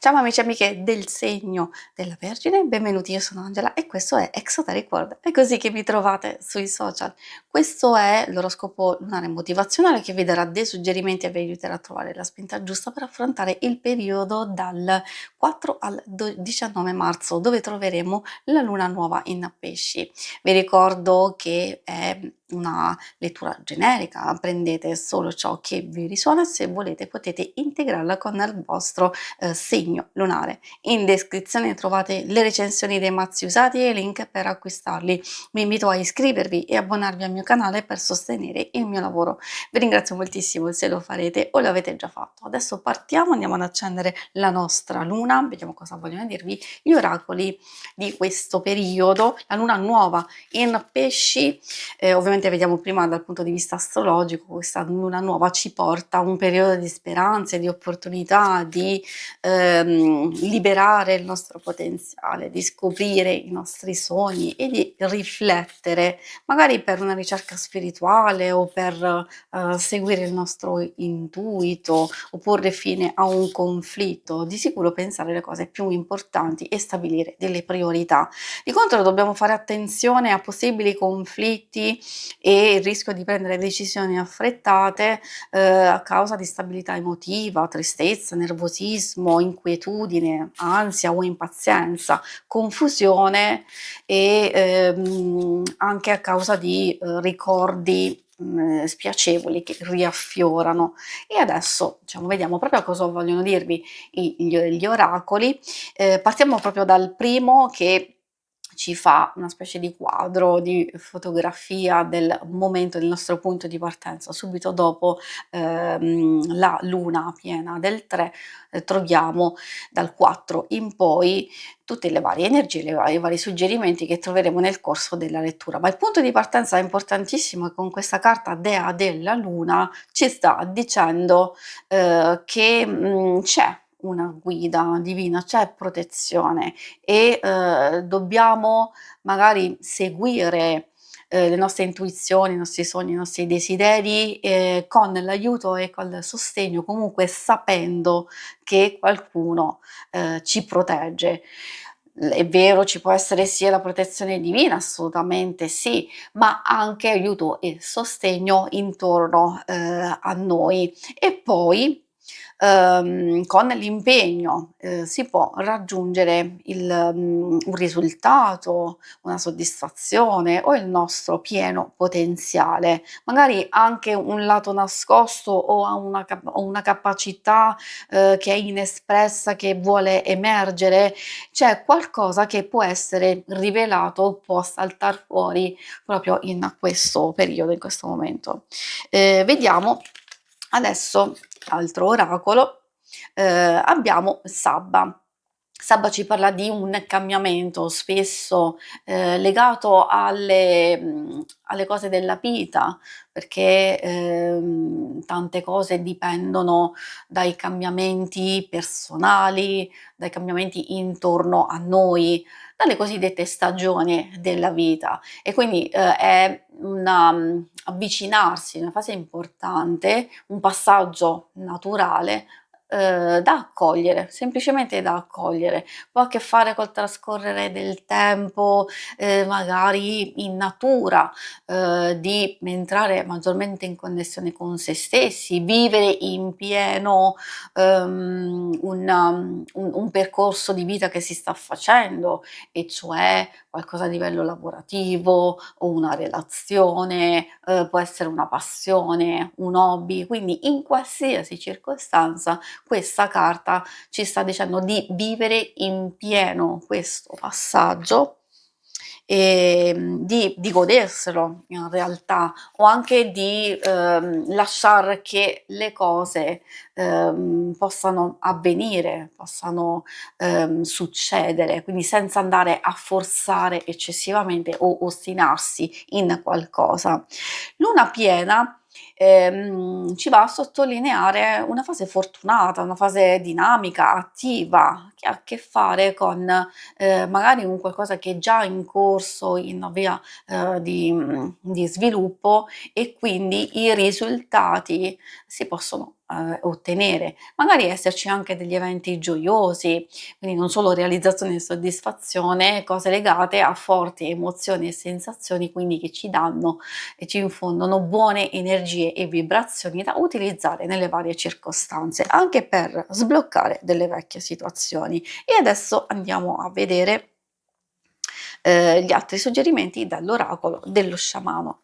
Ciao amici e amiche del segno della Vergine, benvenuti, io sono Angela e questo è Exoteric World, è così che mi trovate sui social. Questo è l'oroscopo lunare motivazionale che vi darà dei suggerimenti e vi aiuterà a trovare la spinta giusta per affrontare il periodo dal 4 al 19 marzo, dove troveremo la luna nuova in pesci. Vi ricordo che è una lettura generica, prendete solo ciò che vi risuona, se volete potete integrarla con il vostro segno lunare. In descrizione trovate le recensioni dei mazzi usati e i link per acquistarli. Vi invito a iscrivervi e abbonarvi al mio canale per sostenere il mio lavoro. Vi ringrazio moltissimo se lo farete o l'avete già fatto. Adesso partiamo, andiamo ad accendere la nostra luna, vediamo cosa vogliono dirvi gli oracoli di questo periodo. La luna nuova in pesci, ovviamente vediamo prima dal punto di vista astrologico, questa luna nuova ci porta a un periodo di speranze, di opportunità, di liberare il nostro potenziale, di scoprire i nostri sogni e di riflettere, magari per una ricerca spirituale o per seguire il nostro intuito o porre fine a un conflitto, di sicuro pensare alle cose più importanti e stabilire delle priorità. Di contro dobbiamo fare attenzione a possibili conflitti e il rischio di prendere decisioni affrettate a causa di stabilità emotiva, tristezza, nervosismo, inquietudine, ansia o impazienza, confusione e anche a causa di ricordi spiacevoli che riaffiorano. E adesso diciamo, vediamo proprio cosa vogliono dirvi gli oracoli. Partiamo proprio dal primo che ci fa una specie di quadro, di fotografia del momento, del nostro punto di partenza. Subito dopo la luna piena del 3 troviamo dal 4 in poi tutte le varie energie, i vari suggerimenti che troveremo nel corso della lettura. Ma il punto di partenza è importantissimo e con questa carta Dea della Luna ci sta dicendo che c'è una guida divina, c'è protezione e dobbiamo magari seguire le nostre intuizioni, i nostri sogni, i nostri desideri con l'aiuto e col sostegno, comunque sapendo che qualcuno ci protegge. È vero, ci può essere sia la protezione divina, assolutamente sì, ma anche aiuto e sostegno intorno a noi. E poi con l'impegno si può raggiungere un risultato, una soddisfazione o il nostro pieno potenziale, magari anche un lato nascosto o a o una capacità che è inespressa, che vuole emergere, c'è qualcosa che può essere rivelato, può saltar fuori proprio in questo periodo, in questo momento. Vediamo adesso altro oracolo, abbiamo Sabba. Sabba ci parla di un cambiamento spesso legato alle cose della vita, perché tante cose dipendono dai cambiamenti personali, dai cambiamenti intorno a noi, dalle cosiddette stagioni della vita. E quindi è una avvicinarsi, una fase importante, un passaggio naturale da accogliere, semplicemente da accogliere. Può ha a che fare col trascorrere del tempo, magari in natura, di entrare maggiormente in connessione con se stessi, vivere in pieno, un percorso di vita che si sta facendo, e cioè qualcosa a livello lavorativo o una relazione, può essere una passione, un hobby, quindi in qualsiasi circostanza questa carta ci sta dicendo di vivere in pieno questo passaggio e di goderselo in realtà, o anche di lasciar che le cose possano avvenire, possano succedere, quindi senza andare a forzare eccessivamente o ostinarsi in qualcosa. Luna piena ci va a sottolineare una fase fortunata, una fase dinamica, attiva, che ha a che fare con, magari un qualcosa che è già in corso, in via, di sviluppo e quindi i risultati si possono, ottenere. Magari esserci anche degli eventi gioiosi, quindi non solo realizzazione e soddisfazione, cose legate a forti emozioni e sensazioni, quindi che ci danno e ci infondono buone energie e vibrazioni da utilizzare nelle varie circostanze, anche per sbloccare delle vecchie situazioni. E adesso andiamo a vedere gli altri suggerimenti dall'oracolo dello sciamano.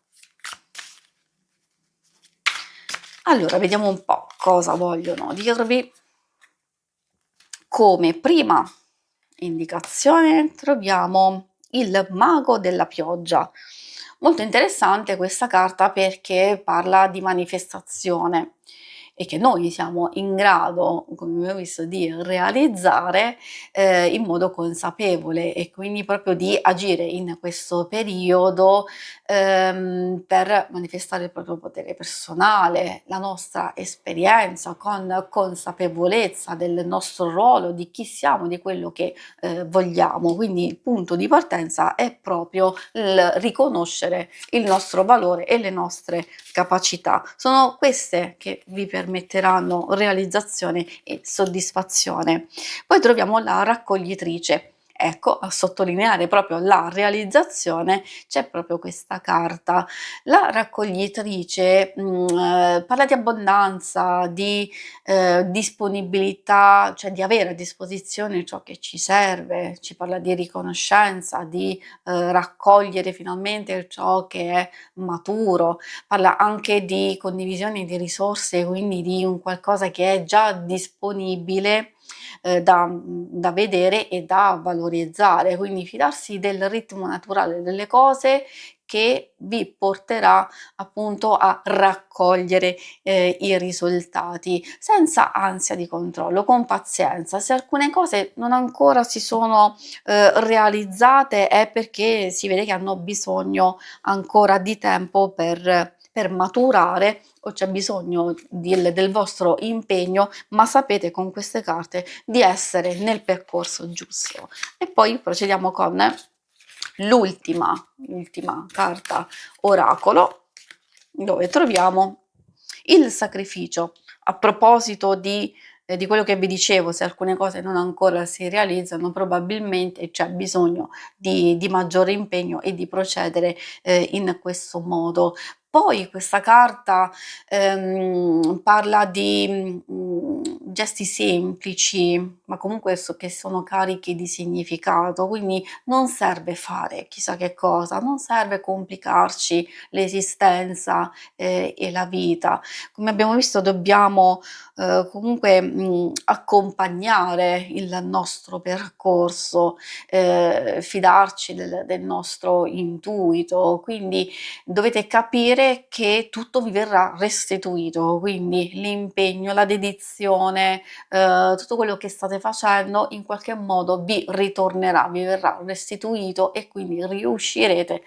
Allora, vediamo un po' cosa vogliono dirvi. Come prima indicazione troviamo il mago della pioggia. Molto interessante questa carta perché parla di manifestazione e che noi siamo in grado, come abbiamo visto, di realizzare in modo consapevole e quindi proprio di agire in questo periodo per manifestare il proprio potere personale, la nostra esperienza con consapevolezza del nostro ruolo, di chi siamo, di quello che vogliamo. Quindi il punto di partenza è proprio il riconoscere il nostro valore e le nostre capacità. Sono queste che vi permetteranno realizzazione e soddisfazione. Poi troviamo la raccoglitrice. Ecco, a sottolineare proprio la realizzazione c'è proprio questa carta. La raccoglitrice parla di abbondanza, di disponibilità, cioè di avere a disposizione ciò che ci serve, ci parla di riconoscenza, di raccogliere finalmente ciò che è maturo, parla anche di condivisione di risorse, quindi di un qualcosa che è già disponibile da vedere e da valorizzare, quindi fidarsi del ritmo naturale delle cose che vi porterà appunto a raccogliere i risultati senza ansia di controllo, con pazienza. Se alcune cose non ancora si sono realizzate è perché si vede che hanno bisogno ancora di tempo per maturare o c'è bisogno del vostro impegno, ma sapete con queste carte di essere nel percorso giusto. E poi procediamo con l'ultima carta oracolo, dove troviamo il sacrificio. A proposito di quello che vi dicevo, se alcune cose non ancora si realizzano, probabilmente c'è bisogno di maggiore impegno e di procedere in questo modo. Poi questa carta parla di gesti semplici, ma comunque che sono carichi di significato, quindi non serve fare chissà che cosa, non serve complicarci l'esistenza e la vita. Come abbiamo visto dobbiamo comunque accompagnare il nostro percorso, fidarci del nostro intuito, quindi dovete capire che tutto vi verrà restituito, quindi l'impegno, la dedizione, tutto quello che state facendo in qualche modo vi ritornerà, vi verrà restituito e quindi riuscirete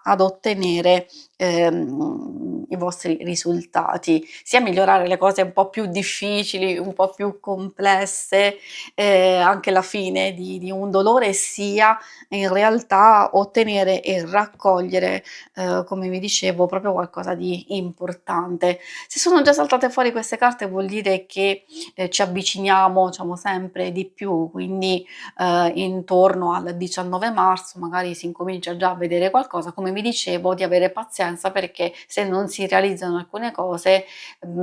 ad ottenere i vostri risultati, sia migliorare le cose un po' più difficili, un po' più complesse, anche la fine di un dolore, sia in realtà ottenere e raccogliere, come vi dicevo, proprio qualcosa di importante. Se sono già saltate fuori queste carte vuol dire che, ci avviciniamo, diciamo, sempre di più, quindi, intorno al 19 marzo magari si incomincia già a vedere qualcosa. Come vi dicevo, di avere pazienza perché se non si realizzano alcune cose,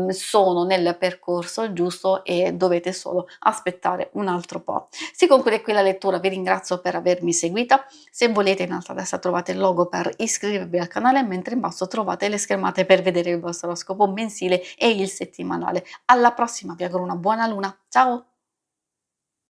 sono nel percorso giusto e dovete solo aspettare un altro po'. Si conclude qui la lettura, vi ringrazio per avermi seguita. Se volete in alto a destra trovate il logo per iscrivervi al canale, mentre in basso trovate le schermate per vedere il vostro oroscopo mensile e il settimanale. Alla prossima, vi auguro una buona luna. Ciao!